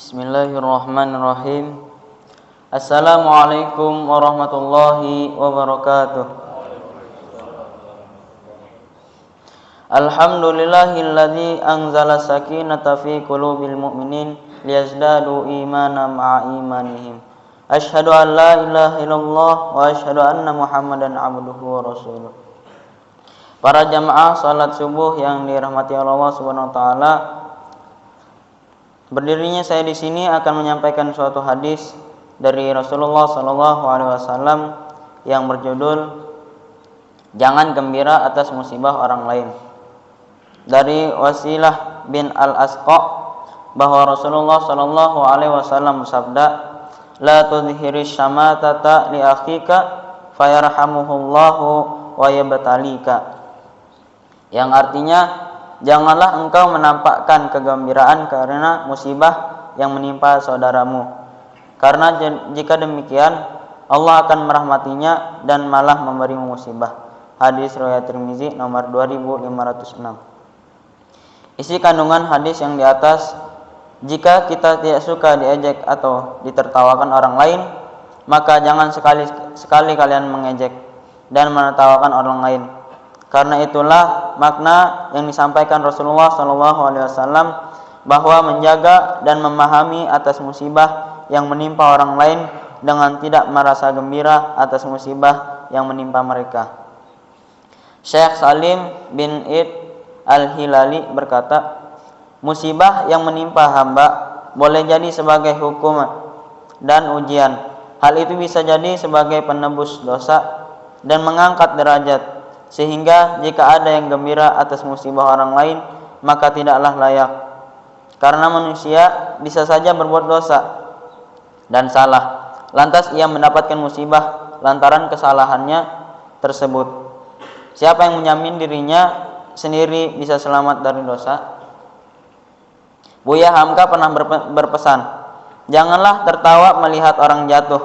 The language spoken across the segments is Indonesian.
Bismillahirrahmanirrahim. Assalamualaikum warahmatullahi wabarakatuh. Alhamdulillahilladzi anzala sakinata fi qulubil mu'minin liyazdadu imanan ma'a imanihim. Asyhadu an la ilaha illallah wa asyhadu anna Muhammadan abduhu wa rasuluh. Para jamaah salat subuh yang dirahmati Allah Subhanahu wa taala, berdirinya saya di sini akan menyampaikan suatu hadis dari Rasulullah Sallallahu Alaihi Wasallam yang berjudul "Jangan gembira atas musibah orang lain". Dari Wasilah bin Al-Asqa bahwa Rasulullah Sallallahu Alaihi Wasallam bersabda, "La tudhiris syamatata li akhika fayarhamuhullahu wa yabtalika", yang artinya, janganlah engkau menampakkan kegembiraan karena musibah yang menimpa saudaramu, karena jika demikian Allah akan merahmatinya dan malah memberimu musibah. Hadis riwayat Tirmizi nomor 2506. Isi kandungan hadis yang di atas: jika kita tidak suka diejek atau ditertawakan orang lain, maka jangan sekali-sekali kalian mengejek dan menertawakan orang lain. Karena itulah makna yang disampaikan Rasulullah SAW bahwa menjaga dan memahami atas musibah yang menimpa orang lain dengan tidak merasa gembira atas musibah yang menimpa mereka. Syekh Salim bin Id Al-Hilali berkata, musibah yang menimpa hamba boleh jadi sebagai hukuman dan ujian. Hal itu bisa jadi sebagai penebus dosa dan mengangkat derajat, sehingga jika ada yang gembira atas musibah orang lain, maka tidaklah layak. Karena manusia bisa saja berbuat dosa dan salah, lantas ia mendapatkan musibah lantaran kesalahannya tersebut. Siapa yang menjamin dirinya sendiri bisa selamat dari dosa? Buya Hamka pernah berpesan, janganlah tertawa melihat orang jatuh,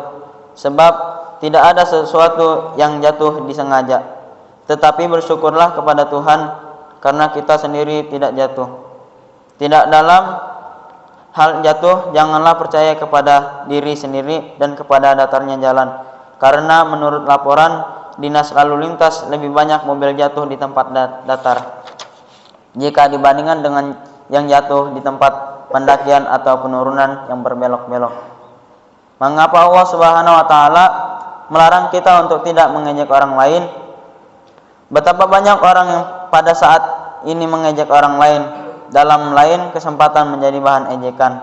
sebab tidak ada sesuatu yang jatuh disengaja. Tetapi bersyukurlah kepada Tuhan karena kita sendiri tidak jatuh. Tidak dalam hal jatuh, janganlah percaya kepada diri sendiri dan kepada datarnya jalan. Karena menurut laporan Dinas Lalu Lintas, lebih banyak mobil jatuh di tempat datar jika dibandingkan dengan yang jatuh di tempat pendakian atau penurunan yang berbelok-belok. Mengapa Allah Subhanahu wa taala melarang kita untuk tidak mengejek orang lain? Betapa banyak orang yang pada saat ini mengejek orang lain, dalam lain kesempatan menjadi bahan ejekan.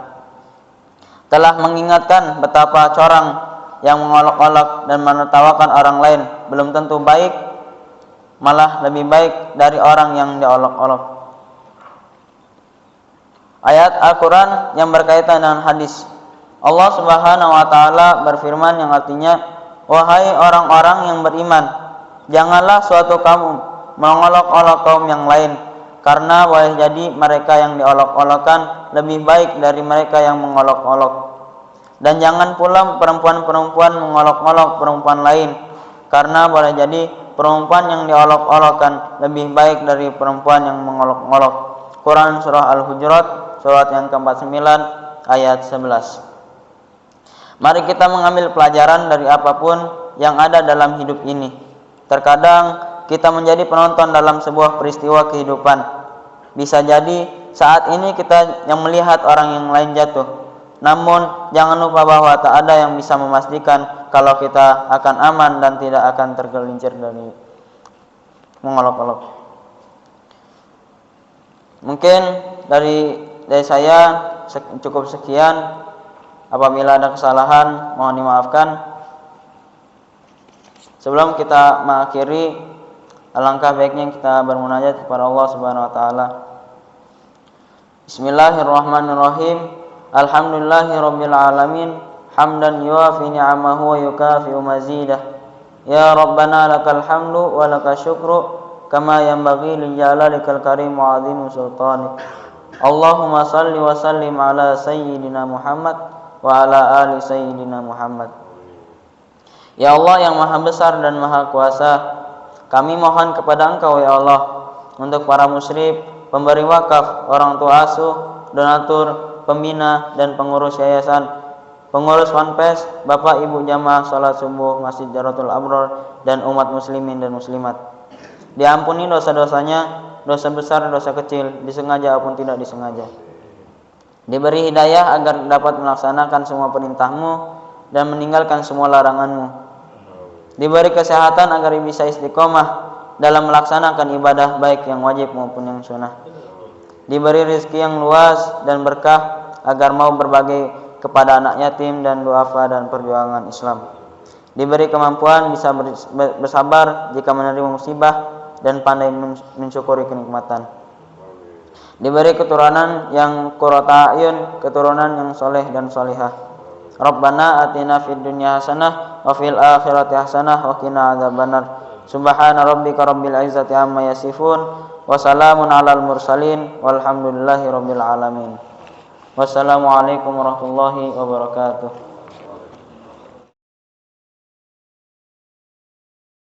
Telah mengingatkan betapa corang yang mengolok-olok dan menertawakan orang lain belum tentu baik, malah lebih baik dari orang yang diolok-olok. Ayat Al-Quran yang berkaitan dengan hadis, Allah Subhanahu wa taala berfirman yang artinya, wahai orang-orang yang beriman, janganlah suatu kaum mengolok-olok kaum yang lain, karena boleh jadi mereka yang diolok-olokkan lebih baik dari mereka yang mengolok-olok. Dan jangan pula perempuan-perempuan mengolok-olok perempuan lain, karena boleh jadi perempuan yang diolok-olokkan lebih baik dari perempuan yang mengolok-olok. Quran Surah Al-Hujurat, surat yang ke-49 ayat 11. Mari kita mengambil pelajaran dari apapun yang ada dalam hidup ini. Terkadang kita menjadi penonton dalam sebuah peristiwa kehidupan. Bisa jadi saat ini kita yang melihat orang yang lain jatuh. Namun jangan lupa bahwa tak ada yang bisa memastikan kalau kita akan aman dan tidak akan tergelincir dari mengolok-olok. Mungkin dari saya cukup sekian. Apabila ada kesalahan mohon dimaafkan. Sebelum kita mengakhiri, alangkah baiknya kita bermunajat kepada Allah Subhanahu wa taala. Bismillahirrahmanirrahim. Alhamdulillahirabbil alamin, hamdan yuwafi ni'amahu wa yukafi'u mazidah. Ya Rabbana lakal hamdu wa lakas syukru kama yanbaghi li jalalikal karim wa 'azimi sultanik. Allahumma salli wa sallim ala sayyidina Muhammad wa ala ali sayyidina Muhammad. Ya Allah yang maha besar dan maha kuasa, kami mohon kepada Engkau ya Allah untuk para musyrif, pemberi wakaf, orang tua asuh, donatur, pembina dan pengurus yayasan, pengurus fanpage, Bapak Ibu jamaah salat subuh Masjid Jaratul Abror, dan umat muslimin dan muslimat. Diampuni dosa-dosanya, dosa besar, dosa kecil, disengaja maupun tidak disengaja. Diberi hidayah agar dapat melaksanakan semua perintah-Mu dan meninggalkan semua larangan-Mu. Diberi kesehatan agar bisa istiqomah dalam melaksanakan ibadah baik yang wajib maupun yang sunnah. Diberi rezeki yang luas dan berkah agar mau berbagi kepada anak yatim dan duafa dan perjuangan Islam. Diberi kemampuan bisa bersabar jika menerima musibah dan pandai mensyukuri kenikmatan. Diberi keturunan yang qurrata a'yun, keturunan yang soleh dan solihah. Rabbana atina fid dunya hasanah wa fil akhirati hasanah wa qina adzabannar. Subhana rabbika rabbil izzati amma yasifun wa salamun alal mursalin walhamdulillahi rabbil alamin. Wassalamualaikum warahmatullahi wabarakatuh.